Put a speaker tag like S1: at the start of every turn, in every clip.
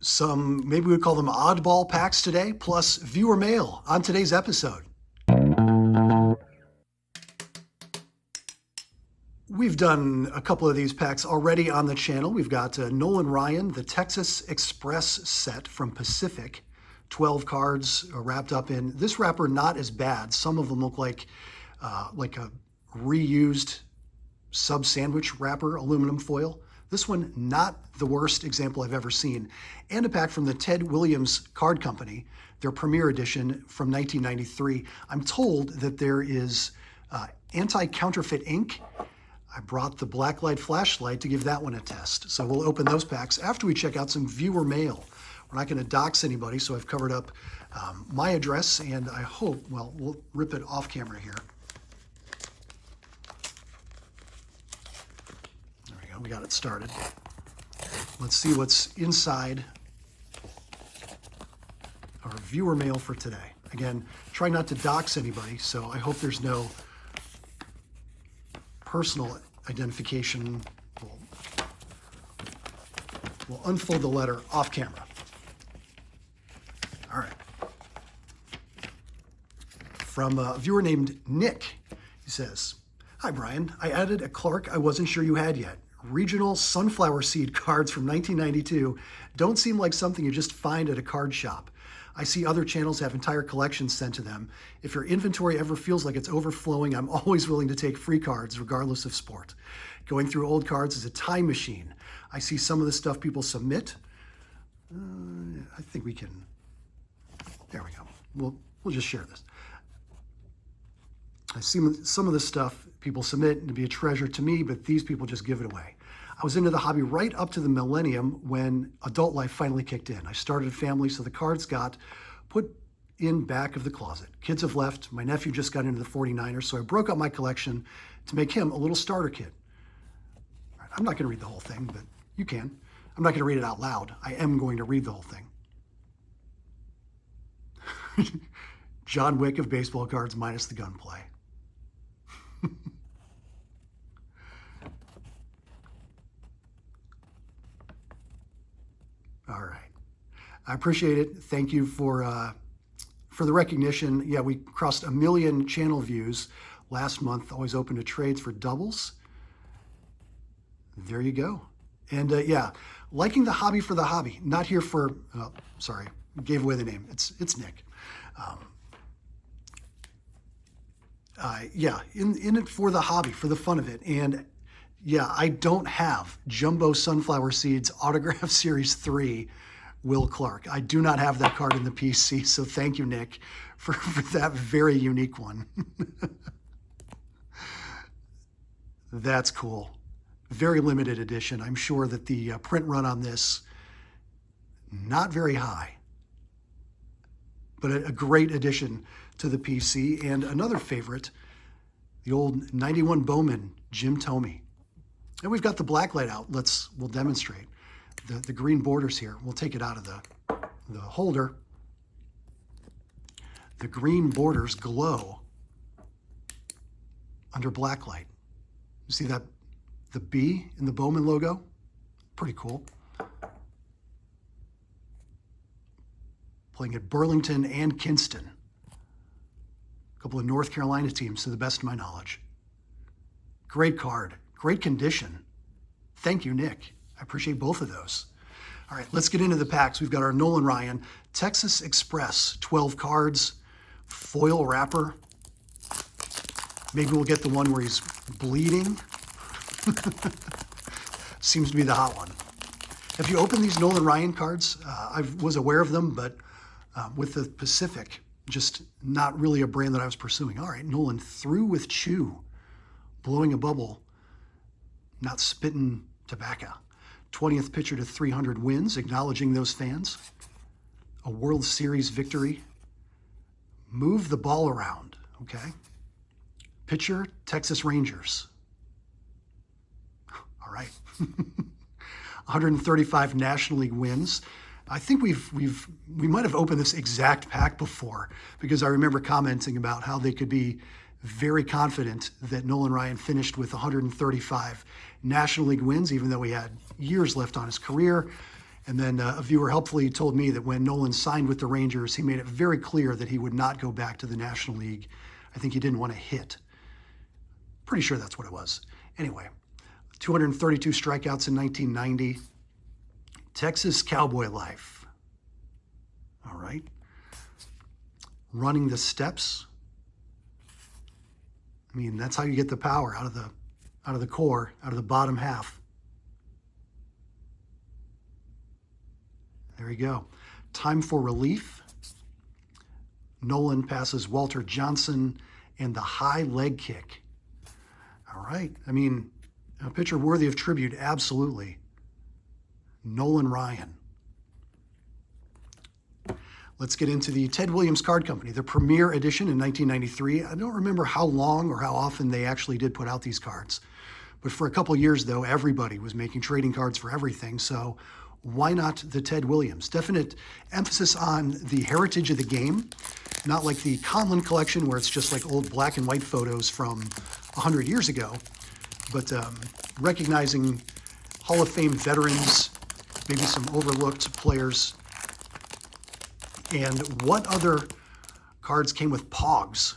S1: Some, maybe we'd call them oddball packs today, plus viewer mail on today's episode. We've done a couple of these packs already on the channel. We've got Nolan Ryan, the Texas Express set from Pacific. 12 cards wrapped up in this wrapper, not as bad. Some of them look like a reused sub sandwich wrapper, aluminum foil. This one, not the worst example I've ever seen. And a pack from the Ted Williams Card Company, their premiere edition from 1993. I'm told that there is anti-counterfeit ink. I brought the blacklight flashlight to give that one a test. So we'll open those packs after we check out some viewer mail. We're not going to dox anybody, so I've covered up my address, and I hope, well, we'll rip it off camera here. There we go, we got it started. Let's see what's inside our viewer mail for today. Again, try not to dox anybody, so I hope there's no personal identification. We'll unfold the letter off camera. All right. From a viewer named Nick, he says, "Hi, Brian. I added a Clark I wasn't sure you had yet. Regional sunflower seed cards from 1992 don't seem like something you just find at a card shop. I see other channels have entire collections sent to them. If your inventory ever feels like it's overflowing, I'm always willing to take free cards, regardless of sport. Going through old cards is a time machine. I see some of the stuff people submit. I think we can, there we go. We'll just share this. I see some of the stuff people submit to be a treasure to me, but these people just give it away. I was into the hobby right up to the millennium when adult life finally kicked in. I started a family, so the cards got put in back of the closet. Kids have left. My nephew just got into the 49ers, so I broke up my collection to make him a little starter kit. I'm not going to read the whole thing, but you can. I'm not going to read it out loud. I am going to read the whole thing. John Wick of baseball cards minus the gunplay. All right. I appreciate it. Thank you for the recognition. Yeah, we crossed 1 million channel views last month. Always open to trades for doubles. There you go. And yeah, liking the hobby for the hobby. Not here for, sorry, gave away the name. It's Nick. Yeah, in it for the hobby, for the fun of it. And yeah, I don't have Jumbo Sunflower Seeds Autograph Series 3 Will Clark. I do not have that card in the PC, so thank you, Nick, for that very unique one. That's cool. Very limited edition. I'm sure that the print run on this, not very high, but a great addition to the PC. And another favorite, the old 91 Bowman Jim Thome. And we've got the blacklight out. We'll demonstrate the green borders here. We'll take it out of the holder. The green borders glow under blacklight. You see that, the B in the Bowman logo? Pretty cool. Playing at Burlington and Kinston. A couple of North Carolina teams, to the best of my knowledge. Great card. Great condition. Thank you, Nick. I appreciate both of those. All right, let's get into the packs. We've got our Nolan Ryan, Texas Express, 12 cards, foil wrapper. Maybe we'll get the one where he's bleeding. Seems to be the hot one. Have you opened these Nolan Ryan cards? I was aware of them, but with the Pacific, just not really a brand that I was pursuing. All right, Nolan, through with chew, blowing a bubble, not spitting tobacco. 20th pitcher to 300 wins, acknowledging those fans. A World Series victory. Move the ball around, okay? Pitcher, Texas Rangers. All right. 135 National League wins. I think we might have opened this exact pack before, because I remember commenting about how they could be very confident that Nolan Ryan finished with 135 National League wins, even though he had years left on his career. And then a viewer helpfully told me that when Nolan signed with the Rangers, he made it very clear that he would not go back to the National League. I think he didn't want to hit. Pretty sure that's what it was. Anyway, 232 strikeouts in 1990. Texas Cowboy life. All right. Running the steps. I mean, that's how you get the power out of the core, out of the bottom half. There you go. Time for relief. Nolan passes Walter Johnson and the high leg kick. All right. I mean, a pitcher worthy of tribute, absolutely. Nolan Ryan. Let's get into the Ted Williams Card Company, the premier edition in 1993. I don't remember how long or how often they actually did put out these cards. But for a couple years, though, everybody was making trading cards for everything. So why not the Ted Williams? Definite emphasis on the heritage of the game, not like the Conlon collection where it's just like old black and white photos from 100 years ago, but recognizing Hall of Fame veterans, maybe some overlooked players. And what other cards came with Pogs?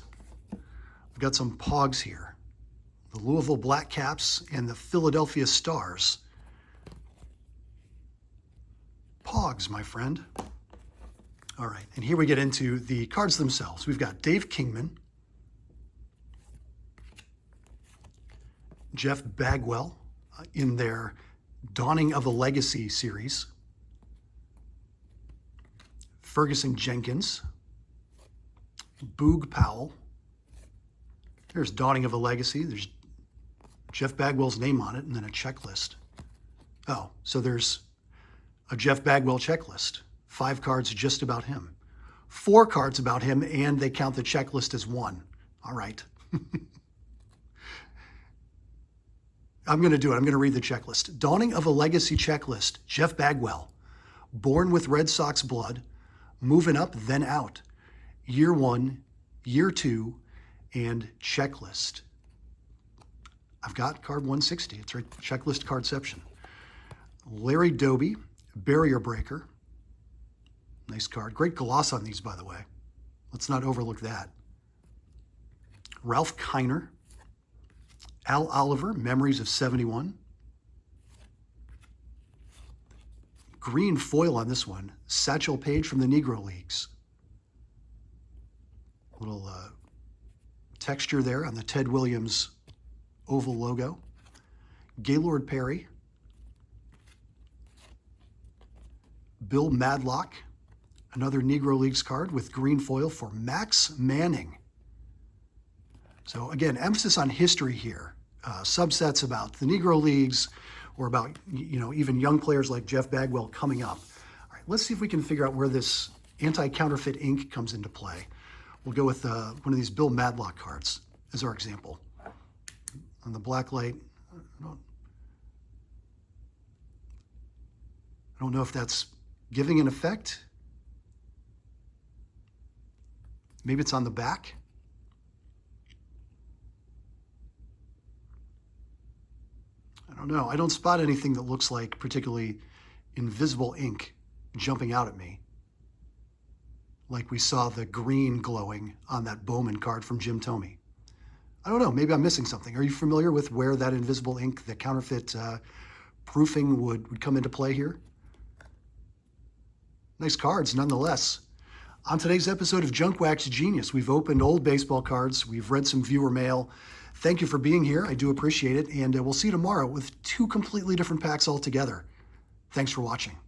S1: We've got some Pogs here. The Louisville Black Caps and the Philadelphia Stars. Pogs, my friend. All right, and here we get into the cards themselves. We've got Dave Kingman, Jeff Bagwell in their Dawning of a Legacy series, Ferguson Jenkins, Boog Powell. There's Dawning of a Legacy. There's Jeff Bagwell's name on it and then a checklist. Oh, so there's a Jeff Bagwell checklist. 5 cards just about him. 4 cards about him, and they count the checklist as 1. All right. I'm going to do it. I'm going to read the checklist. Dawning of a Legacy checklist. Jeff Bagwell. Born with Red Sox blood. Moving up, then out. Year 1, year 2, and checklist. I've got card 160. It's right, checklist cardception. Larry Doby, Barrier Breaker. Nice card. Great gloss on these, by the way. Let's not overlook that. Ralph Kiner. Al Oliver, Memories of 71. Green foil on this one. Satchel Paige from the Negro Leagues. Little texture there on the Ted Williams oval logo. Gaylord Perry. Bill Madlock. Another Negro Leagues card with green foil for Max Manning. So again, emphasis on history here. Subsets about the Negro Leagues or about, even young players like Jeff Bagwell coming up. All right, let's see if we can figure out where this anti-counterfeit ink comes into play. We'll go with one of these Bill Madlock cards as our example. On the black light, I don't know if that's giving an effect. Maybe it's on the back. I don't know. I don't spot anything that looks like particularly invisible ink jumping out at me, like we saw the green glowing on that Bowman card from Jim Thome. I don't know. Maybe I'm missing something. Are you familiar with where that invisible ink, the counterfeit proofing would come into play here? Nice cards, nonetheless. On today's episode of Junk Wax Genius, we've opened old baseball cards. We've read some viewer mail. Thank you for being here. I do appreciate it. And we'll see you tomorrow with 2 completely different packs altogether. Thanks for watching.